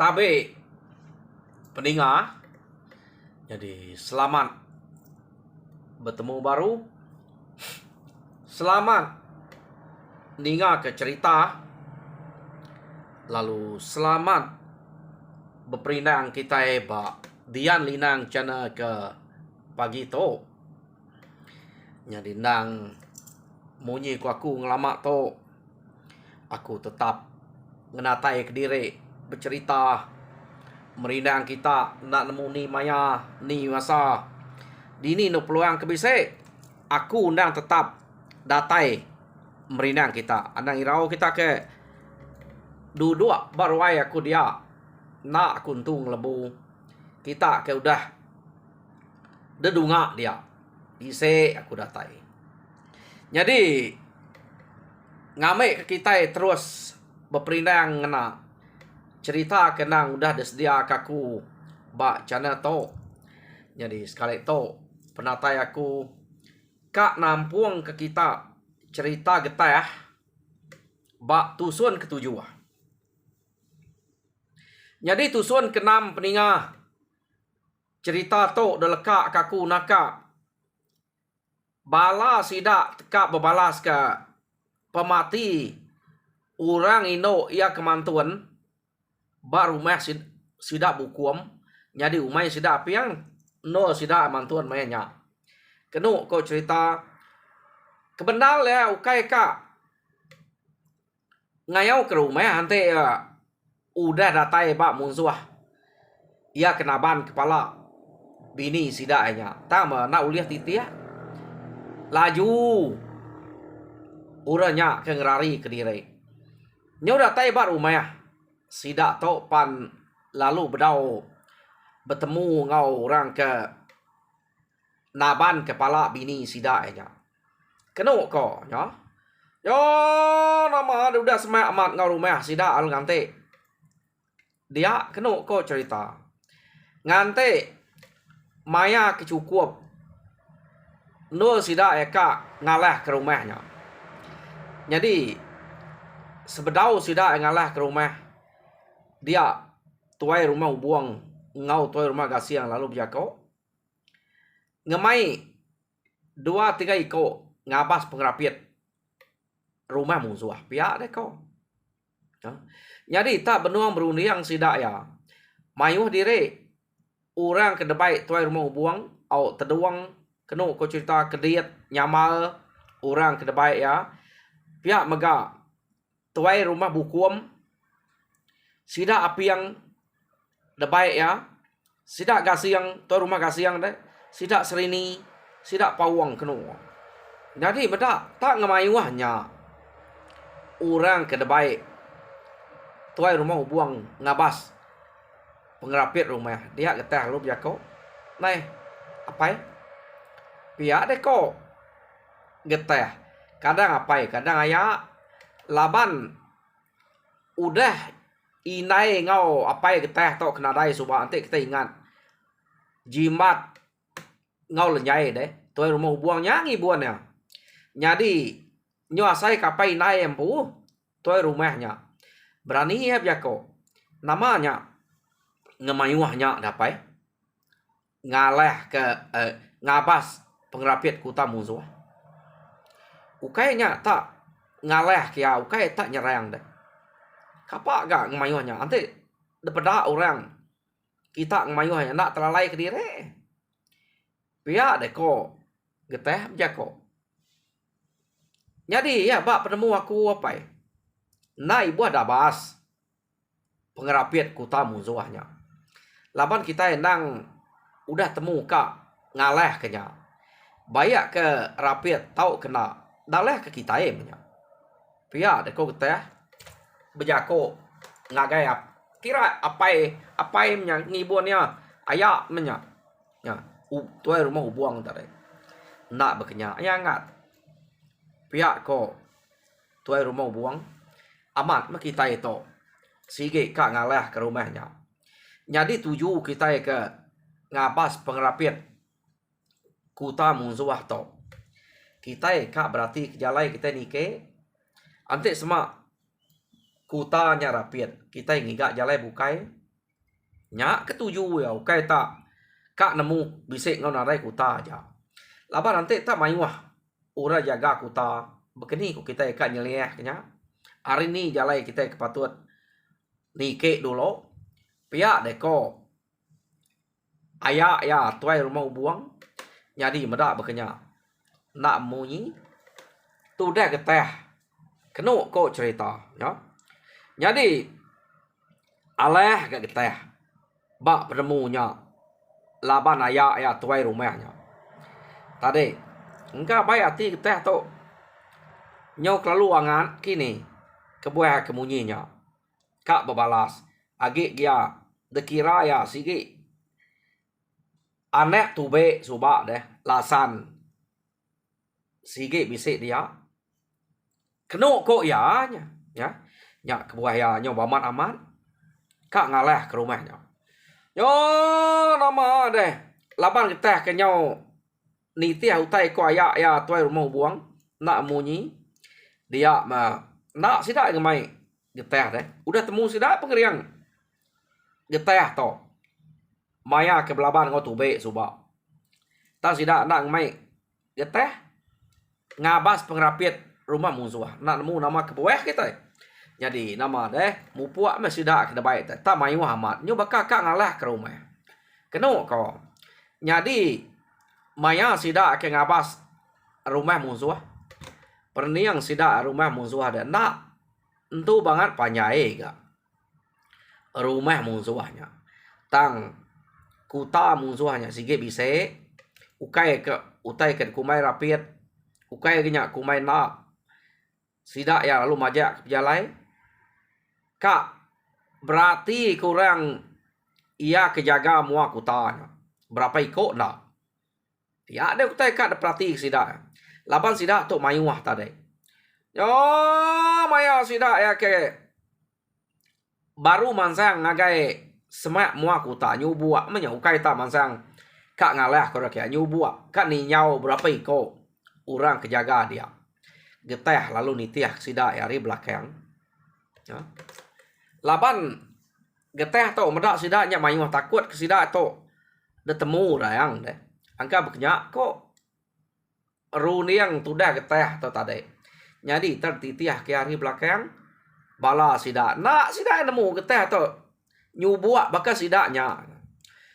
Tabe pendengar, jadi selamat bertemu baru. Selamat dengar ke cerita. Lalu selamat berperindang kita Dian Linang channel ke pagi tu. Jadi nang munyi ku aku ngelamak tu, aku tetap ngenatai ke diri bercerita merindang kita nak nemu ni maya ni masa dini no peluang kebisik aku undang tetap datai merindang kita andang irau kita ke dua baruai aku dia nak kuntung lebu kita ke udah dedunga dia ise aku datai jadi ngamik ke kita terus berperindang ngena cerita kenang udah disedia kaku bak channel to. Jadi sekali to penatai aku kak nampung ke kita cerita getah bak tusun ketujuh. Jadi tusun kenam peningah cerita to deleka kaku naka bala sidak teka berbalas ke pemati orang Indo ia kemantuan baru rumah sidak bukuam jadi umai sidak piang no sidak mantuan mainnya kenu kau cerita kebendal ya ukai ka ngayau ke rumah ante udah datai bak munsuah ia kenaban kepala bini sidaknya tama nak uliah titia laju uranya ke ngerari ke diri nyo datai bak rumah sidak tau pan lalu bedau bertemu ngau orang ke naban kepala bini sidak aja kenu ko ya yo nama udah semak amat ngau rumah sidak al ngante dia kenu ko cerita ngante maya kecukup no sidak eka ngalah ke rumahnya jadi sebedau sidak ngalah ke rumah dia tuai rumah buang ngau tuai rumah gasiang lalu biako ngemai 2-3 iko ngabas pengerapit rumah musuh pihak deko jadi tak benuang berunding sidak ya mayuh diri orang kedebai tuai rumah buang au teduang kenu ko cerita kediet nyamal orang kedebai ya pihak mega tuai rumah bukuam sidak api yang debaik ya sidak gasiang tu rumah gasiang deh sidak serini sidak pawang kenu jadi beda tak ngemayuahnya orang ke debaik tuai rumah buang ngabas pengerapit rumah dia getah lu biako nai apa ya pihak deko getah kadang apa kadang ayah laban udah inai ngau apa getah tok kena dai subah nanti kita ingat jimat ngau lenyai deh tuai rumah buang nyangi buan ya jadi nyo asai kapai nai empu tuai rumahnya berani ya biako namanya ngemayuahnya dapai ngalah ke ngabas pengerapit kuta musuh ukainya tak ngalah kia ukai tak nyerang deh kapak gak ngemayuhnya nanti daripada orang kita ngemayuhnya nak terlalai ke diri pihak deko geteh jako jadi ya bak penemu aku apa nah ibu ada bahas pengerapit kuta musuhnya laban kita endang udah temu kak ngalah kenya bayak ke rapit tau kena dalah ke kita punya pihak deko geteh bejako ngagai kira apa ngibuannya ayak menya ya tuai rumah buang tadi nak berkenya ayah ngat pihak ko tuai rumah buang amat kita itu sige kak ngalah ke rumahnya jadi tuju kita ke ngabas pengerapit kuta musuh to kita kak berarti kejalai kita nike ante semak kutanya rapit kita ingin gak jalai bukai Nya ketujuh ya ukai tak kak nemu bisik ngau narai kuta aja. Laba nanti tak main wah ura jaga kuta begini ku kita ikat nyeliah nya. Hari ni jalai kita kepatut nike dulu. Pihak deko ayak ya tuai rumah buang jadi medak berkenya nak munyi tu dah keteh kena ko cerita ya. Jadi aleh ke keteh bak penemunya laban ayak ya tuai rumahnya. Tadi enggak baik hati keteh tu nyok lalu angan kini kebuah kemunyinya kak berbalas agi dia dekira ya sigi anek tube subak deh lasan sige bisik dia kena kok ya nya kebuah ya nyo baman aman kak ngalah ke rumahnya yo nama deh laban kita ke nyo niti utai ko ayak ya tuai rumah buang nak munyi dia ma nak sidak ngemai getah deh udah temu sidak pengeriang getah to maya ke belaban ngo tube subak tak sidak nak ngemai getah ngabas pengrapit rumah musuh nak nemu nama kebuah kita. Jadi nama deh mupuak masih dak kena baik tak main Muhammad nyo bakal kak ngalah ke rumah. Kena ko. Jadi maya sidak ke ngabas rumah musuh. Perniang sidak rumah musuh ada nak entu banget panjai ga. Rumah musuhnya. Tang kuta musuhnya sige bise ukai ke kumai rapit ukai nya kumai nak sidak ya lalu majak ke jalai kak berarti kurang ia kejaga mua kutanya berapa ikut nak ya ada kutai kak ada perhati sidak laban sidak tu mayuah tadi yo maya sidak ya ke baru mansang ngagai semak mua kuta nyubuak menya ukai tak mansang kak ngalah kau rakyat nyubuak kak ni nyau berapa ikut orang kejaga dia getah lalu nitiah sidak ya ri belakang ya. Laban getah tu medak sidaknya mayuh takut ke sidak tu dah temu rayang deh angka berkenyak kok runiang tu dah getah tu tadi jadi tertitiah ke hari belakang bala sidak nak sidak nemu getah tu nyubuak bakal sidaknya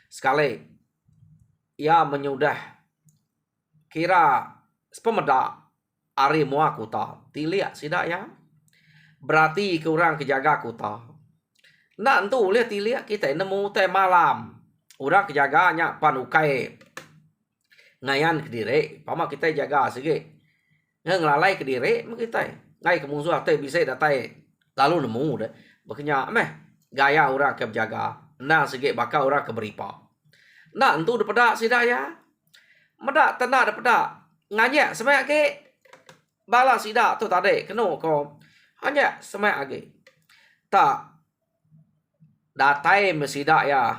sekali ia menyudah kira sepemedak ari mua kuta tiliak sidak ya berarti kurang kejaga kuta nak tu lihat tiliak kita nemu teh malam orang kejaganya panukai ngayan kediri pama kita jaga sige ngelalai kediri kita ngai ke musuh teh bisa datai lalu nemu deh bekenya meh gaya orang ke jaga nah sige bakal orang ke beripa nak tu depedak sidak ya medak tenak depedak nganya semak ke bala sidak tu tadi kena ko hanya semak lagi tak datai mesidak ya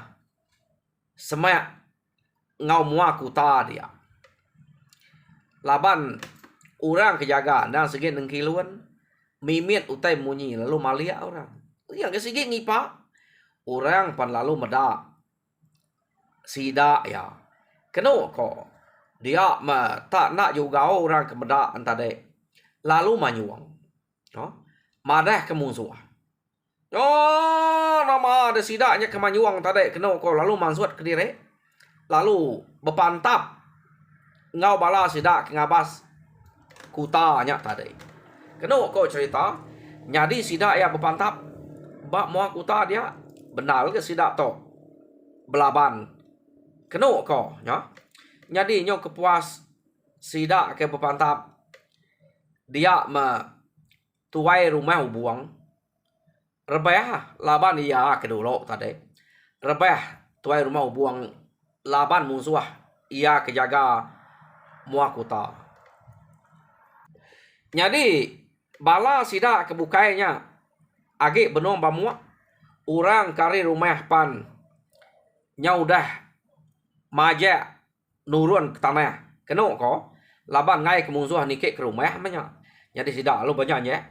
semak ngau mua kuta dia laban orang kejaga dan segi nengkiluan mimit utai munyi lalu malia orang yang ke segi ngipa orang pan lalu medak sidak ya kena ko dia ma tak nak juga orang kemedak antade lalu manyuang no madah ke musuh oh nama ada sidaknya ke manyuang tadi kena ko lalu mansut ke diri lalu bepantap ngau bala sidak ke ngabas kutanya tadi kena ko cerita jadi sidak ya bepantap bak mua kuta dia benar ke sidak to belaban kena ko ya jadi nyo kepuas sidak ke bepantap dia ma tuai rumah buang rebah laban ia kedulu tadi rebah tuai rumah buang laban musuh ia kejaga mua kuta jadi bala sidak kebukainya agi benom bamua orang kari rumah pan nyau dah maja nurun ke tanah kena ko laban ngai ke musuh nike ke rumah banyak jadi sidak lu banyaknya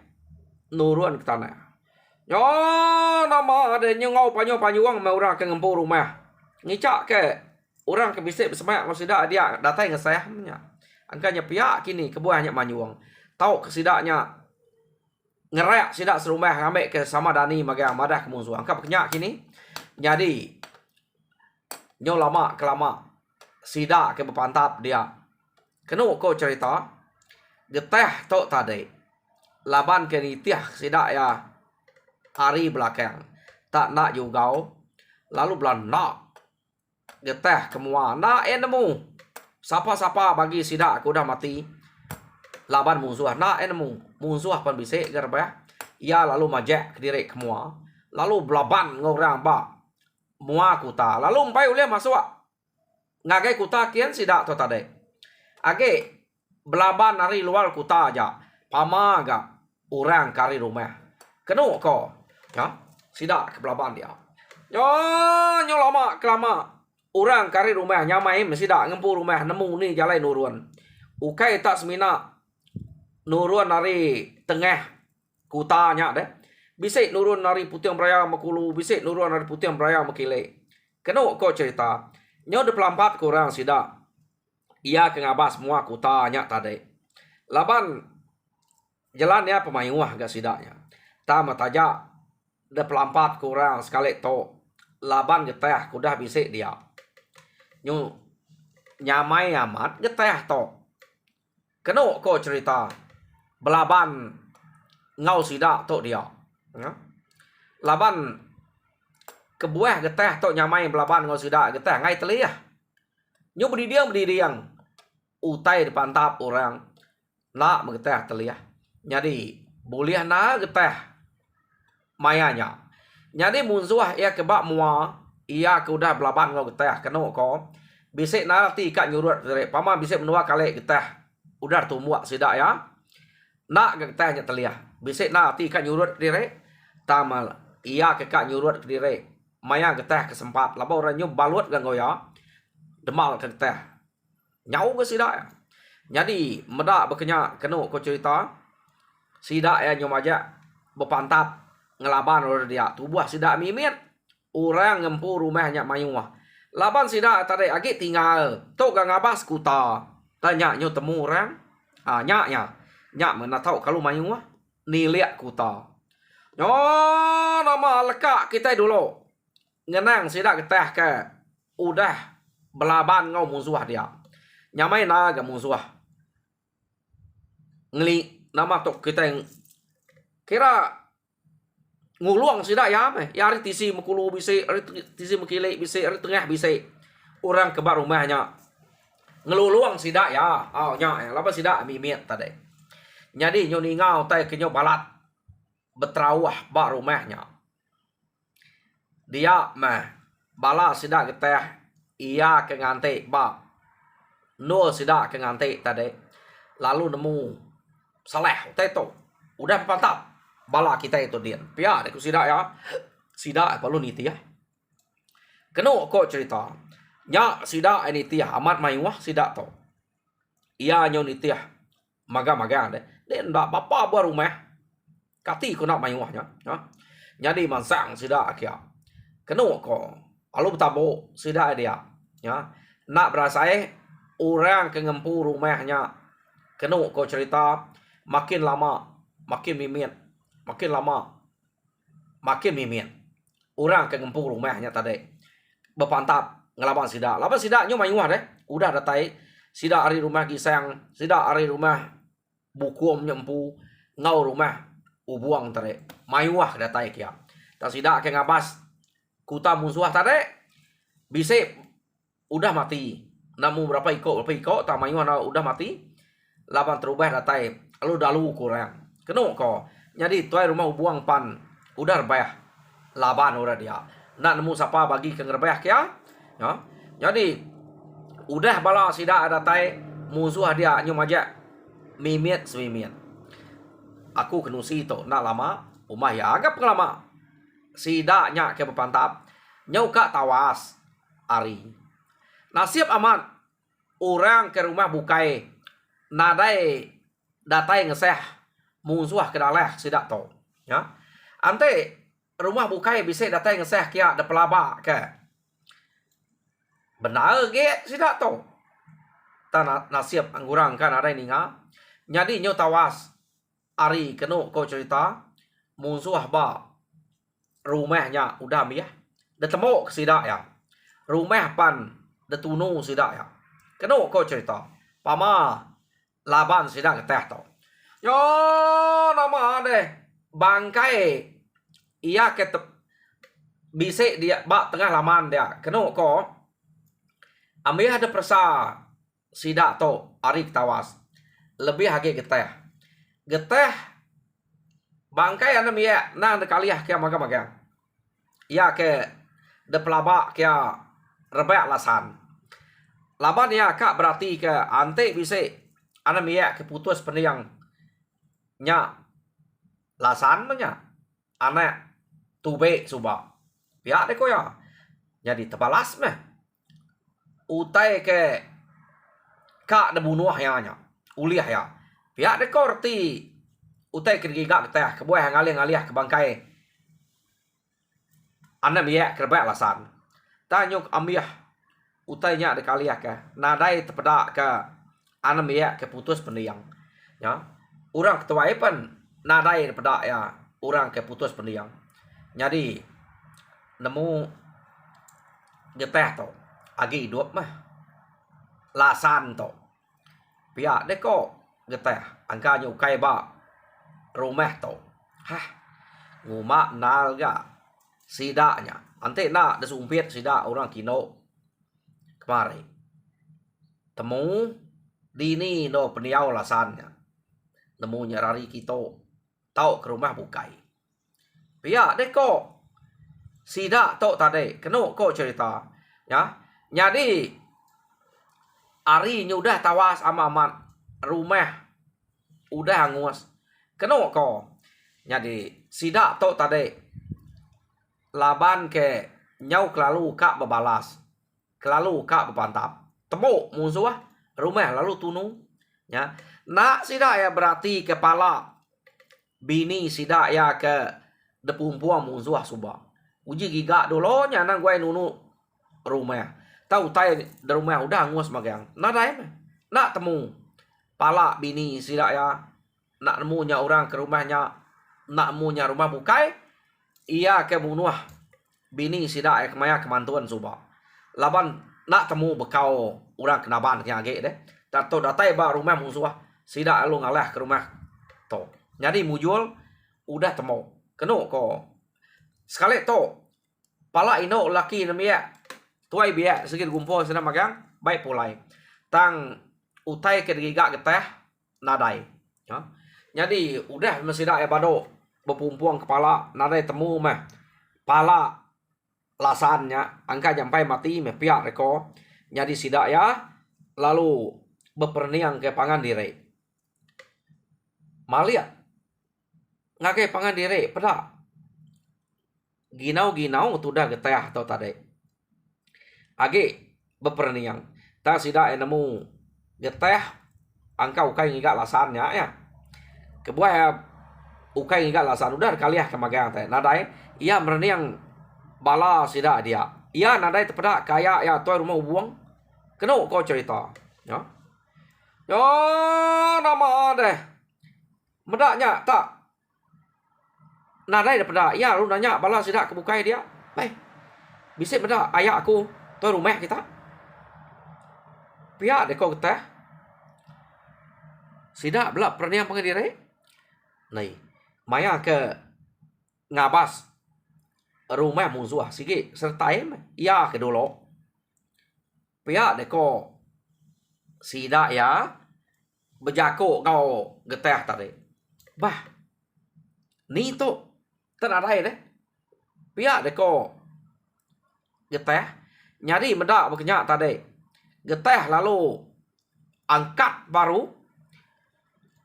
nurun ke tanah Yo nama ada nyengau panyo-panyuang me orang ke ngempu rumah. Ngicak ke orang ke bisik bersemak masida dia datai ngesehnya. Angkanya pihak kini kebuahnya manyuang. Tahu kesidaknya ngerak sidak serumah ngambil ke sama Dani magang madah ke musuh. Angka kenyak kini. Jadi nyo lama kelama sidak ke berpantap dia. Kenu ko cerita geteh tok tadi. Laban ke nitiah sidak ya hari belakang. Tak nak juga. Lalu belan nak. Geteh kemua. Nak nemu. Siapa-siapa bagi sidak aku dah mati. Laban musuh. Nak nemu. Musuh pun bisik gerbah. Ia lalu majak ke diri kemua. Lalu belaban ngorang ba. Mua kuta. Lalu empai uleh masuk. Ngagai kuta kian sidak tu tadi. Age belaban hari luar kuta aja. Pama agak orang kari rumah. Kenu ko. Ya. Sidak ke belaban dia. Yo lama kelama. Orang kari rumah nyamai sidak ngempu rumah nemu ni jalan nurun. Ukai tak semina nurun dari tengah kutanya deh. Bisik nurun dari Putiang Beraya Makulu, bisik nurun dari Putiang Beraya Makile. Kena kau cerita, nyo de pelampat kurang sidak. Ia ke ngabas semua kutanya tadi. Laban jalan ya pemayuah gak sidaknya. Tama tajak de pelampat kurang sekali to. Laban geteh kudah bisik dia. Nyo nyamai amat geteh to. Kena kau cerita, belaban ngau sidak to dia. Ya. Laban kebuah geteh tok nyamai belaban ngau sidak geteh ngai telih. Nyo berdiriang utai dipantap orang nak mengeteh telih. Jadi boleh na geteh mayanya. Jadi musuh ia kebak mua ia ke udah belaban ngau geteh kena ko bisik na ti kat nyurut dari pama bisik menua kali geteh udah tumuak sidak ya. Nak geteh nya telih. Bisik na ti kat nyurut diri tamal ia ke kat nyurut diri maya geteh kesempat laba orang nyu balut gan goya demal ke geteh nyau ke sidak ya. Jadi medak berkenyak kenu ko cerita sidak ya nyu majak berpantap ngelaban orang dia tubuh sidak mimit orang ngempu rumahnya mayuah. Laban sidak tadi agi tinggal tok gang abas kuta tanya nyu temu orang nyak mana tahu kalau mayuah niliak kuta. Nama lekak kita dulu. Ngenang sidak geteh ke. Udah belaban ngau musuh dia. Nyamai naga musuh. Ngeli nama tok kita yang kira nguluang sidak ya me. Ya hari tisi mekulu bisik, hari tisi mekilek bisik, hari tengah bisik. Orang kebar rumahnya. Ngeluluang sidak ya. Oh nyak, lapa sidak mimit tadi. Jadi nyo ningau tay kenyo balat. Beterawah bak rumahnya. Dia mah bala sidak geteh ia ke ngantik bak. Nul sidak ke ngantik tadi. Lalu nemu saleh teto. Udah pantap bala kita itu dia. Pia deku sidak ya. Sidak perlu niti ya. Kena kok cerita. Nya sidak ini tiah amat mayuah sidak to. Ia nyo nitiah maga-maga deh. Dia ndak bapa buat rumah. Kati ko nak mayuahnya. Ya. Jadi mansang sidak kia. Kena ko. Alu betabo sidak dia. Ya. Nak berasai orang ke ngempu rumahnya. Kena ko cerita makin lama makin mimit. Makin lama makin mimit. Orang ke ngempu rumahnya tadi. Berpantap ngelaban sidak. Laban sidaknya mayuah deh. Udah datai. Sidak hari rumah gisang. Sidak hari rumah bukum nyempu. Ngau rumah ubuang tadi. Mayuah datai kia. Tak sidak ke ngabas. Kuta musuh tadi. Bisik. Udah mati. Namu berapa ikut. Tak mayuah udah mati. Laban terubah datai. Lalu dalu kurang. Kena ko. Jadi tuai rumah ubuang pan. Udah rebah. Laban udah dia. Nak nemu siapa bagi ke ngerebah kia. Ya. Jadi. Udah bala sidak datai. Musuh dia nyumajak. Mimit semimit. Aku kenusi tu nak lama umah ya agak lama sidaknya ke berpantap nyauka tawas ari nasib aman orang ke rumah bukai nadai datai ngeseh musuh ke daleh sidak to ya ante rumah bukai bisa datang ngeseh kia ada pelabak ke. Benar ge sida to. Tanah nasib anggurang kan ada ninga. Jadi nyo tawas ari kenu ko cerita musuh ba rumahnya udah ya. Detemu ke sida ya. Rumah pan detunu sida ya. Kenu ko cerita. Pama laban sida keteh to. Yo nama deh bangkai iya ketep bisa dia bak tengah laman dia kena ko ambil ada persa sida to ari tawas lebih hage geteh bangkai anda mia nang de kaliah kia maga iya ke de pelaba kia rebek lasan laban ya kak berarti ke ante bisa anda mia keputus peniang nya lasan menya anak tube suba pihak deko ya jadi tebalas meh utai ke kak de bunuh ya nya uliah ya pihak deko reti utai ke giga teh ke buah ngalih ke bangkai anak biak kerbak lasan tanyuk ambiah utai nya de kaliah ke nadai tepedak ke anak biak keputus pendiang ya orang ketua pen nadai tepedak ya orang keputus pendiang jadi nemu geteh to agi hidup mah lasan to pihak deko geteh angka nyukai ba rumah to hah nguma nalga sidanya ante na desumpit sida orang kino kemari temu dini no peniau lasannya nemu nyarari kito tau ke rumah bukai pihak deko sida to tadi keno ko cerita ya jadi ari udah tawas amat rumah udah hangus keno ko jadi sida to tadi laban ke nyau kelalu kak bebalas kelalu kak bepantap temu musuh rumah lalu tunu ya nak sida ya berarti kepala bini sida ya ke depumpuang musuh subah uji giga dulu nyanang gue nunu rumah tahu tay di rumah udah ngus magang nadai nak temu pala bini sida ya nak nemunya orang ke rumahnya nak nemunya rumah bukai iya ke bunuh bini sida ya kemaya kemantuan subah laban nak temu bekau orang kenaban yang age deh tato datai ba rumah musuh sida lu ngalah ke rumah to jadi mujul udah temu keno ko sekali to pala ino laki namanya tuai biak segit gumpo sedang magang baik pulai tang utai ke giga geteh nadai ya jadi udah mesti dak ya bado bepumpuang kepala nadai temu mah pala lasannya angka sampai mati meh piak reko jadi sidak ya lalu beperniang ke pangan diri malia ngake pangan diri pada ginau tudah geteh atau tadi age beperniang ta sida nemu geteh angka ukai ngiga lasannya ya kebuah ukai ngiga lasan udah kaliah kemagang teh nadai ia merniang bala sida dia ia nadai tepada kaya ya toy rumah ubuang keno kau cerita ya yo nama deh medaknya tak nadai daripada ya lu nanya bala sida kebukai dia baik bisa beda ayah aku toy rumah kita pihak deko geteh sida belak pernah pengediri nih maya ke ngabas rumah musuh sige sertai iya ke dulu pihak deko sida ya bejako kau geteh tadi bah ni to tenadai deh pihak deko geteh nyari medak berkenyak tadi geteh lalu angkat baru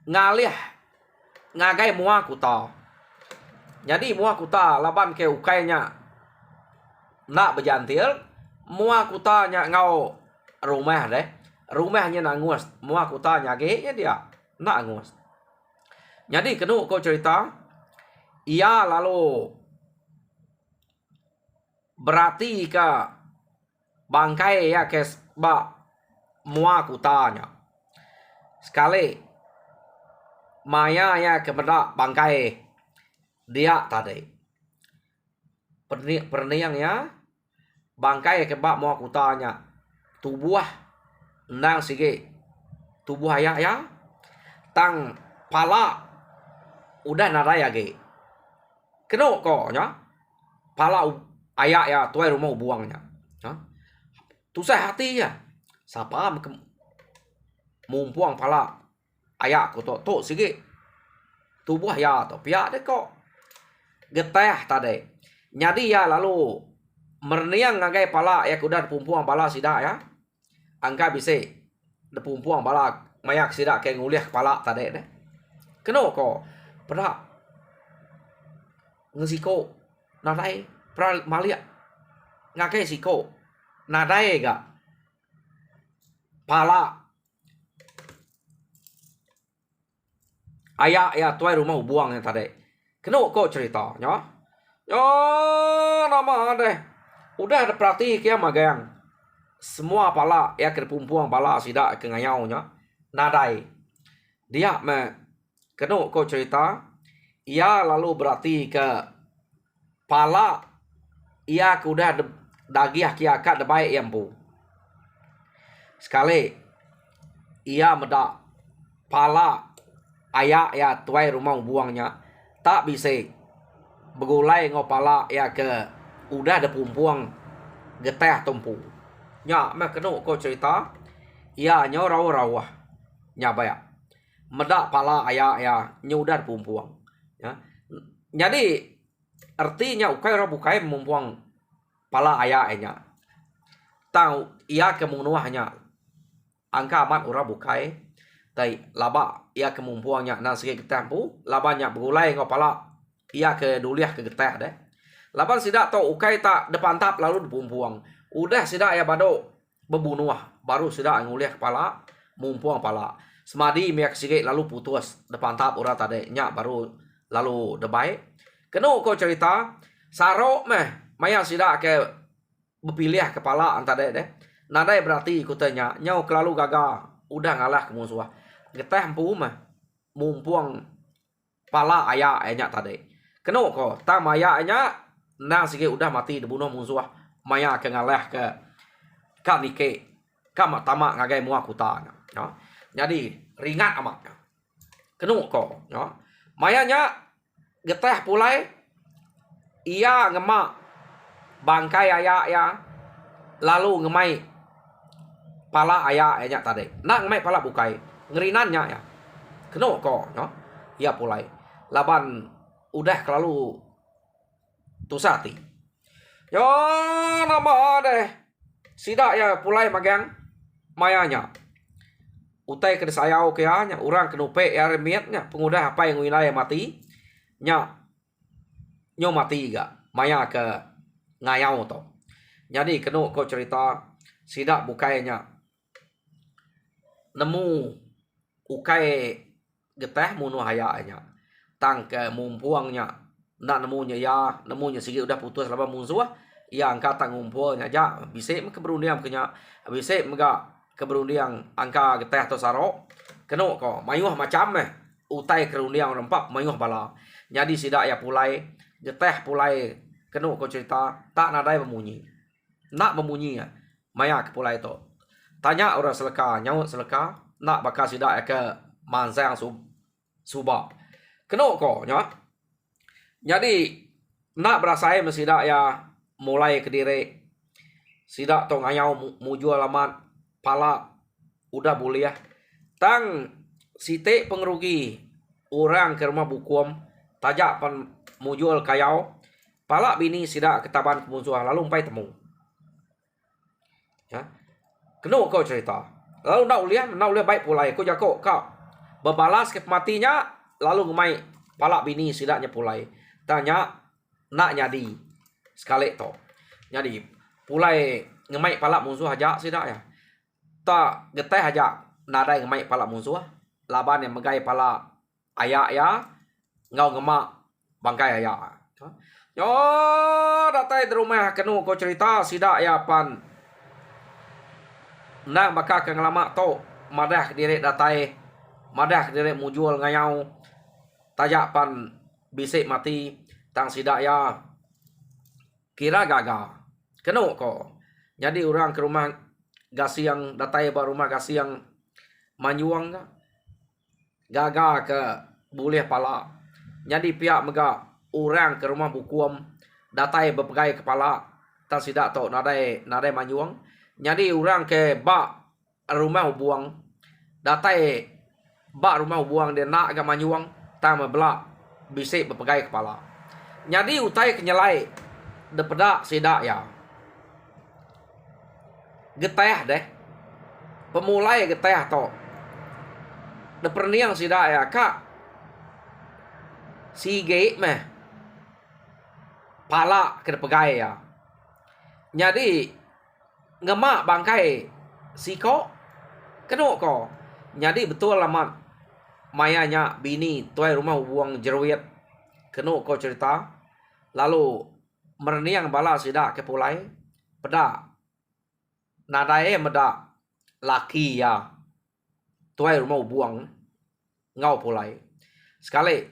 ngalih ngagai mua kuta jadi mua kuta laban ke ukainya nak bejantil mua kutanya ngau rumah deh rumahnya nangus mua kutanya ge ya dia nak angus jadi kenu kau cerita ia lalu berarti ke bangkai ya ke ba mua kutanya. Sekali maya ya ke benda bangkai dia tadi. Perniang ya bangkai ke ba mua kutanya. Tubuh nang sige tubuh ayah ya tang pala udah naraya ge. Keno ko nya pala ayah ya tuai rumah buangnya. Tusah hati ya. Sapa mumpuang pala ayah ko to sige. Tubuh ya to pia de ko. Geteh tadi. Jadi ya lalu merniang ngagai pala ya kuda pumpuang pala sida ya. Angka bisa de pumpuang pala mayak sida ke nguliah pala tadi de. Keno ko pada ngesiko nadai pra malia ngakai siko nadai ga pala ayah ya tuai rumah buang yang tadi. Keno ko cerita nya. Yo nama deh. Udah ada perhati kia magang. Semua pala ya ke pumpuang pala sida ke ngayau nya nadai. Dia keno ko cerita ia lalu berarti ke pala ia kuda dagiah kia kat de baik yang pu. Sekali ia meda pala ayah ya tuai rumah buangnya tak bisa begulai ngopala ya ke udah ada pumpuang geteh tumpu. Nya me keno ko cerita ia nyo rawa nya baya. Meda pala ayah ya nyudar pumpuang. Ya. Jadi artinya ukai ora bukai mumpuang pala ayah nya. Tahu ia kemunuahnya angka amat ora bukai tai laba ia kemumpuannya na segi ketampu labanya begulai ngopala ia ke duliah ke geteh deh. Laban sidak to ukai tak depan tap lalu dipumpuang. Udah sidak ya bado bebunuah baru sidak nguliah kepala mumpuang pala. Semadi miak sige lalu putus depan tap ura tadi nya baru lalu debai. Keno ko cerita saro meh maya sidak ke bepilih kepala antara deh. Nadai berarti ikutnya nyau kelalu gagal udah ngalah ke musuh. Geteh empu mah mumpuang pala ayah nya tadi. Keno ko ta maya nya nang sige udah mati dibunuh musuh maya ke ngalah ke kanike kama tama ngagai mua kutanya. Ya. Jadi ringan amat. Keno ko ya. Maya nya geteh pulai ia ngemak bangkai ayah ya lalu ngemai pala ayah nya tadi. Nak ngemai pala bukai ngerinannya ya. Keno ko ya. Ia pulai laban udah kelalu tusati. Yo nama deh. Sida ya pulai magang mayanya. Utai ke sayau ke nya urang kenupe ya remiatnya pengudah apa yang wilayah mati nya nyo mati ga maya ke ngayau to. Jadi keno ko cerita sida bukainya nemu ukai geteh munu hayanya tang ke mumpuangnya ndak nemunya ya nemunya sigi udah putus laba musuh ya angka tang ngumpulnya ja bisa keberundian kenya bisa mega keberundian angka geteh atau saro keno ko mayuh macam utai kerundian rempak mayuh bala jadi sidak ya pulai geteh pulai keno ko cerita tak nadai memunyi nak memunyi ya maya ke pulai to tanya orang seleka nyaut seleka nak bakal sidak ya ke mansang subak keno ko nya jadi nak berasai mesidak ya mulai ke diri sidak tong ayau muju alamat pala udah buliah tang site pengerugi orang ke rumah bukum tajak pan mujul kayau pala bini sidak ketaban kemusuhan lalu umpai temu ya keno kau cerita lalu nak uliah baik pulai ko jako kau berbalas ke matinya lalu ngemai pala bini sidaknya pulai tanya nak nyadi sekali to jadi pulai ngemai pala musuh aja sidak ya ta geteh aja nadai ngemai pala musuh laban yang megai pala ayak ya ngau ngemak bangkai ayak Yo datai di rumah kenu ko cerita sidak ya pan. Nang baka ke ngelama to madah direk datai. Madah direk mujual ngayau. Tajak pan bisik mati tang sidak ya. Kira gagal. Kenu ko. Jadi orang ke rumah gasi yang datai ba rumah gasi yang manyuang ka. Gagal ke boleh pala. Jadi pihak mega orang ke rumah bukuam datai berpegai kepala tak sidak tok nadai manyuang. Jadi orang ke bak rumah buang datai bak rumah buang dia nak ke manyuang tak membelak bisik berpegai kepala. Jadi utai kenyalai depedak sidak ya. Getah deh. Pemulai getah tok. Deperniang sidak ya kak. Sige meh pala ke pegai ya. Jadi ngemak bangkai siko keno ko. Jadi betul lamat mayanya bini tuai rumah buang jeruit keno ko cerita. Lalu merniang bala sidak ke pulai peda nadai meda laki ya tuai rumah buang ngau pulai. Sekali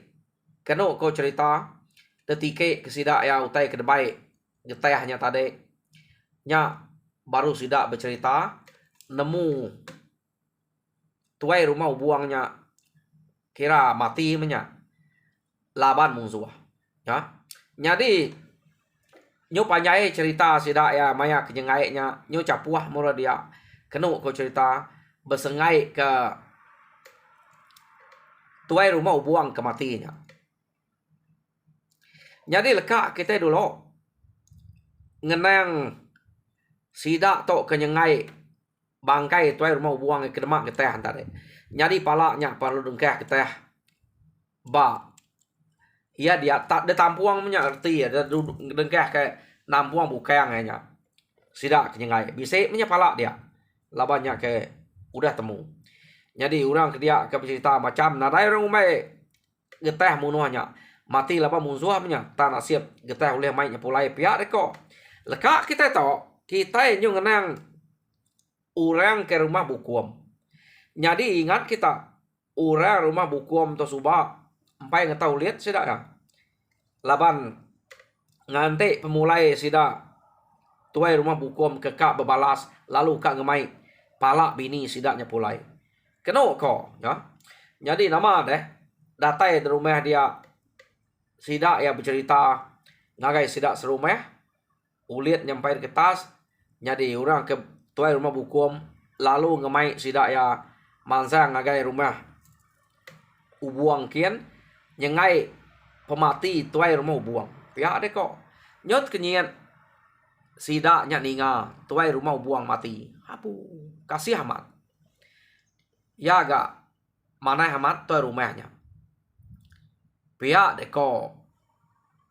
keno ko cerita detike kesidak ya utai ke debai getahnya tadi nya baru sidak bercerita nemu tuai rumah buangnya kira mati menya laban musuh ya. Jadi nyo panjai cerita sidak ya maya kejengaiknya nyo capuah mura dia keno ko cerita bersengai ke tuai rumah buang kematinya. Jadi lekak kita dulu ngenang sidak tok kenyengai bangkai tuai rumah buang ke demak kita tadi. Jadi palaknya perlu dengkah kita ba ia dia tak ada tampuang punya arti ada dengkah ke nampuang bukan hanya sidak kenyengai bisik punya palak dia labannya ke udah temu. Jadi orang ke dia ke cerita macam nadai orang umai getah munuhnya mati lapa musuh punya tak nasib getah oleh mainnya pulai pihak deko. Lekak kita tahu kita yang ngenang orang ke rumah bukuam. Jadi ingat kita orang rumah bukuam to subak empai ngetau lihat sidak ya. Laban nganti pemulai sidak tuai rumah bukuam ke kak berbalas lalu kak ngemai palak bini sidaknya pulai. Keno ko ya. Jadi nama deh datai di rumah dia sidak ya bercerita ngagai sidak serumah ulit nyampai ke tas. Jadi orang ke tuai rumah bukuam lalu ngemai sidak ya mansa ngagai rumah ubuang kian nyengai pemati tuai rumah ubuang pihak deh kok nyot kenyian sidaknya ninga tuai rumah ubuang mati apu kasih amat ya agak mana amat tuai rumahnya pihak deh kok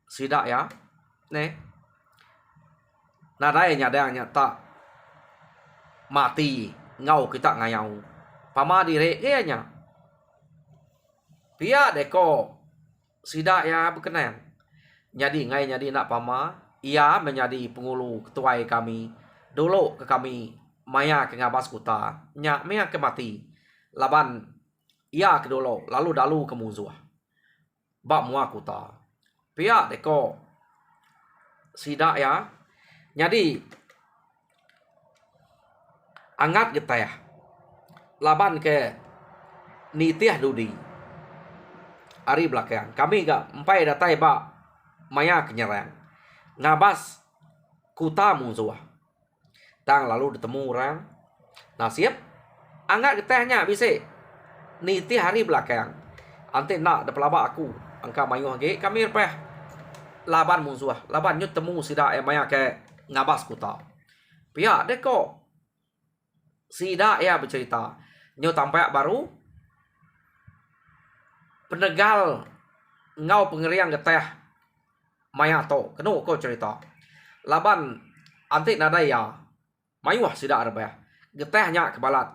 sidak ya nih nadai nyadanya tak mati ngau kita ngayau pama dire nya pihak deko sidak ya berkenan. Jadi ngai jadi nak pama ia menjadi pengulu ketuai kami dulu ke kami maya ke ngabas kuta nya maya ke mati laban ia ke dulu lalu dalu ke musuh bak mua kuta pihak deko sidak ya. Jadi angat kita ya laban ke nitiah dudi hari belakang kami gak empai datai ba maya kenyerang ngabas kuta musuh tang lalu ditemu orang nasib angat getahnya bisa niti hari belakang ante nak da pelaba aku angka mayu hage kami repeh laban musuh laban nyut temu sidak maya ke ngabas kuta pihak deko sidak ya bercerita nyut tampak baru penegal ngau pengeriang getah maya to keno ko cerita laban antik nadai ya mayuah sidak arbah getahnya kebalat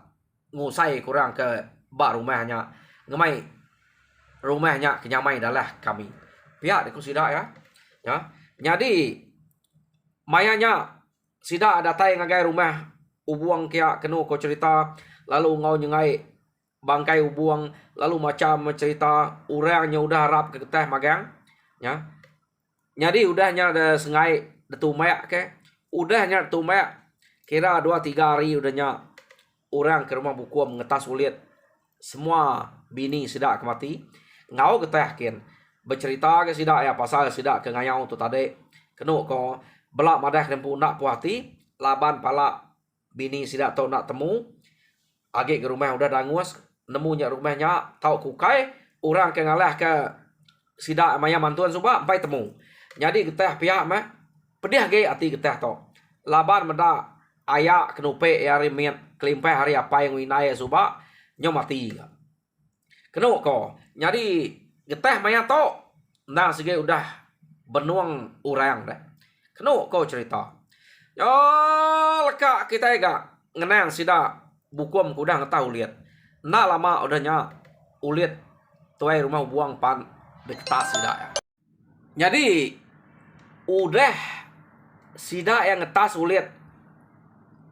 ngusai kurang ke bak rumahnya ngemai rumahnya kenyamai dalah kami pihak deku sidak ya ya. Jadi mayanya sida datai ngagai rumah ubuang kia kenu ko cerita lalu ngau nyengai bangkai ubuang lalu macam cerita urangnya udah harap ke teh magang ya. Jadi udahnya ada sengai detumayak ke udahnya detumayak kira 2-3 hari udahnya orang ke rumah buku mengetas ulit semua bini sidak kemati ngau ketahkin bercerita ke sidak ya pasal sidak ke ngayau tu tadi kenu ko belak madah kempu nak puati laban pala bini sidak tau nak temu agi ke rumah udah dangus nemunya rumahnya tau kukai orang ke ngalah ke sidak maya mantuan suba sampai temu jadi ketah pihak mah pedih ge ati ketah to laban menda ayak kenupe hari miet kelimpah hari apa yang winaya suba nyo mati kenu ko jadi geteh maya to nah sige udah benuang urang deh kenu ko cerita yo leka kita ga ngenang sida bukum kuda ngetahu lihat nah lama udahnya ulit tuai rumah buang pan deketas sida ya jadi udah sida yang ngetas ulit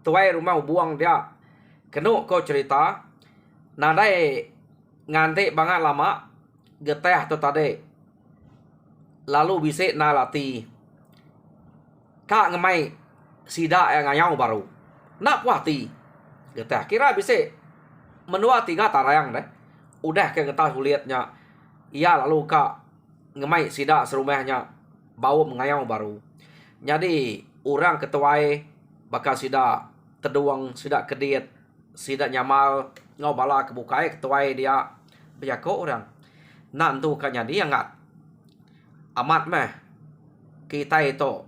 tuai rumah buang dia kenu ko cerita nadai ngante banget lama geteh tu tadi lalu bisa nalati kak ngemai sida yang ngayau baru nak puati geteh kira bisa menua 3 tarayang deh udah ke ngetas uliatnya iya lalu kak ngemai sida serumahnya bau mengayau baru jadi orang ketuai bakal sida teduang sida kediet sida nyamal ngau bala kebukai ketuai dia bejako orang nantu kanya dia ngat amat meh kita itu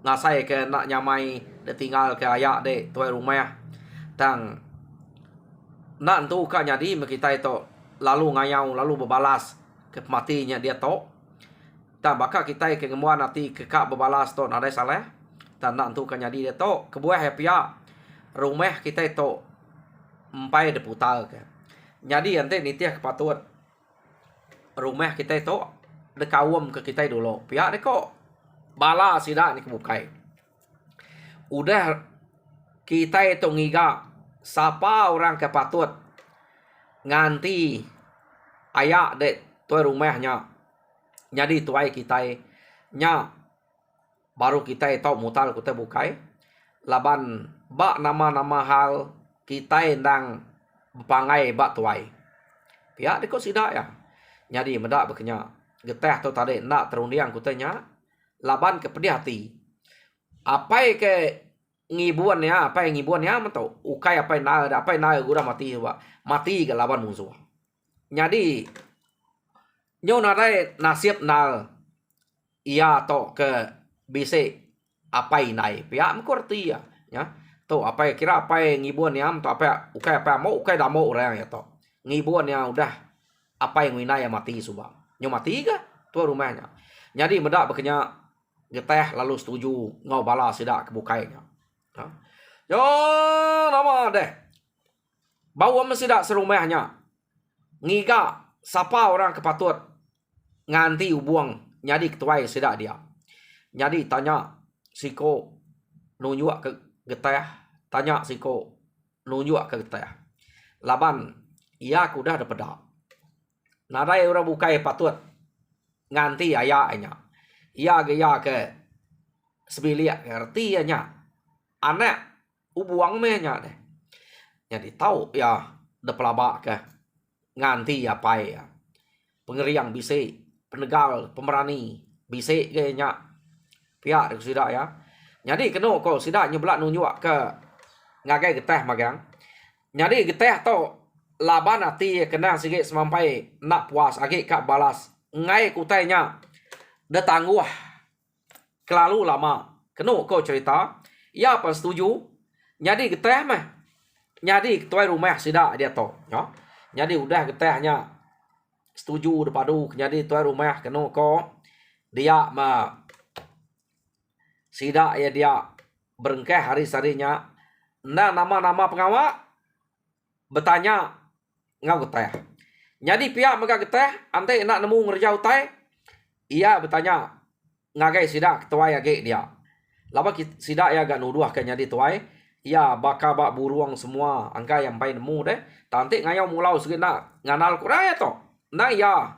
ngasai ke nak nyamai de tinggal ke ayak de tuai rumah tang nantu kanya di kita itu lalu ngayau lalu berbalas ke matinya dia to tak bakal kita ke ngemuan nanti ke kak berbalas to ada salah dan nantu kanya di dia to kebuah happy rumah kita itu empai deputal ke jadi nanti nitiah kepatut rumah kita itu dekawam ke kita dulu pihak deh kok bala sida ni kebukai udah kita itu ngiga siapa orang kepatut nganti ayak dek tuai rumahnya jadi tuai kita nya baru kita itu mutal kita bukai laban bak nama-nama hal kita endang pangai bak tuai pihak dek kok sida ya jadi mendak bekenya geteh tu tadi nak terundiang kutanya laban ke pedih hati apa ke ngibuan ya apa yang ngibuan ya mentau ukai apa yang na udah mati wa mati ke laban musuh jadi nyo nadai nasib nal ia to ke bise apa inai pihak mengerti ya to apa kira apa yang ngibuan ya mentau apa ukai mau ukai dah mau orang ya to ngibuan ya udah apa yang winaya mati suba nyo mati ga tu rumahnya jadi mendak bekenya geteh lalu setuju ngau bala sida kebukainya yo nama deh bawa mesida serumahnya ngiga siapa orang kepatut nganti ubuang jadi ketuai sida dia jadi tanya siko nunjuk ke geteh tanya siko nunjuk ke geteh laban ia kudah ada pedak nadai orang bukai patut nganti ayahnya ia gaya ke sebilik ngerti nya anak ubuang mehnya deh jadi tahu ya de pelabak ke nganti apa ya pengeriang bise penegal pemerani bise gaya pihak dek sida ya jadi kena ko sida nyebelak nunjuk ke ngagai geteh magang jadi geteh to laban hati kena sikit semampai nak puas agi kak balas ngai kutainya dah tangguh kelalu lama kena kau cerita ya apa setuju jadi geteh mah jadi tuai rumah sida dia to ya jadi udah getehnya setuju depadu jadi tuai rumah kena kau dia mah sida ya dia berengkeh hari sarinya nah nama-nama pengawal bertanya ngau geteh jadi pihak mereka geteh ante nak nemu ngerjau tai ia bertanya ngagai sidak tuai age dia. Laba sidak ya agak nuduh kan jadi tuai. Ya baka bak buruang semua angka yang pai nemu deh. Tanti ngayau mulau segena nganal kurang ya to. Nah ya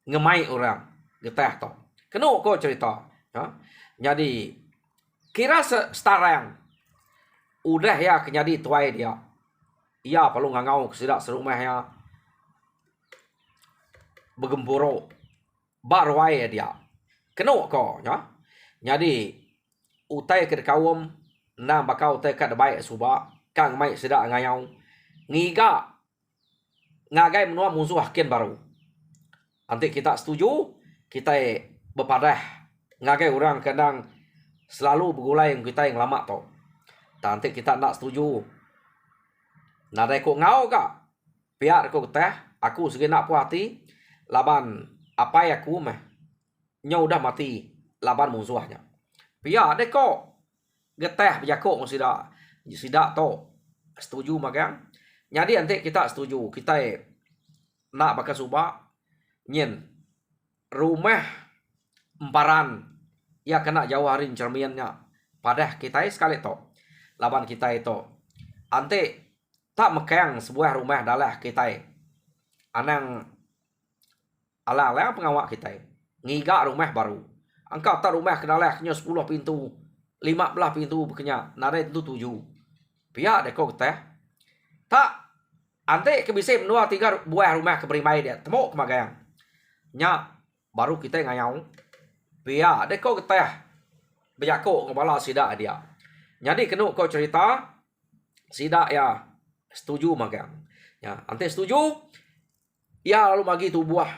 ngemai orang getah to. Keno ko cerita. Ya. Jadi kira setarang udah ya kenyadi tuai dia. Ia perlu ngangau sidak serumah ya begemboro barwai dia. Keno ko ya. Jadi utai ke kawum na bakau utai ka baik suba kang mai sidak ngayau ngiga ngagai menua musuh hakin baru. Nanti kita setuju kita berpadah ngagai orang kadang selalu bergulai yang kita yang lama to. Nanti kita nak setuju. Nadai ko ngau ka. Pihak ko teh aku segi nak puas hati laban apa ya aku meh. Nya udah mati laban musuhnya. Pihak dek ko geteh berjakok sidak to. Setuju magang. Jadi nanti kita setuju kita nak bakal subak nyen rumah emparan ya kena jauh harin cerminnya padah kita sekali to laban kita itu ante tak mekang sebuah rumah dalah kita anang ala pengawak kita ngiga rumah baru angka tak rumah kedalahnya 10 pintu 15 pintu bekenya nare itu 7 pihak deko teh tak ante kebisip 2-3 buah rumah keberimai dia temu kemagang nya baru kita ngayau pihak deko teh bejako ngabala sidak dia jadi kena kau cerita sidak ya setuju magang ya ante setuju ya lalu bagi tu buah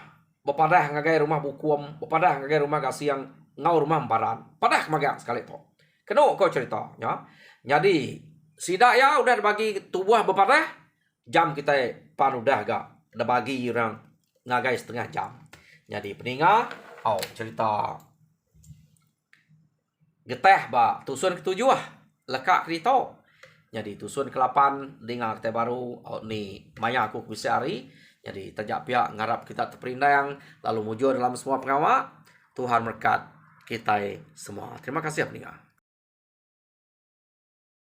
bepadah ngagai rumah bukuam bepadah ngagai rumah kasiang ngau rumah emparan padah magang sekali to kena kau cerita ya jadi sidak ya udah bagi tubuh bepadah jam kita pan udah gak udah bagi orang ngagai setengah jam jadi peninga cerita geteh ba tusun ketujuh lekak krito jadi tusun ke-8 dengar kita baru ni maya aku bisa hari jadi tajak pihak ngarap kita terperindang lalu mujur dalam semua pengawak Tuhan berkat kita semua terima kasih peninga.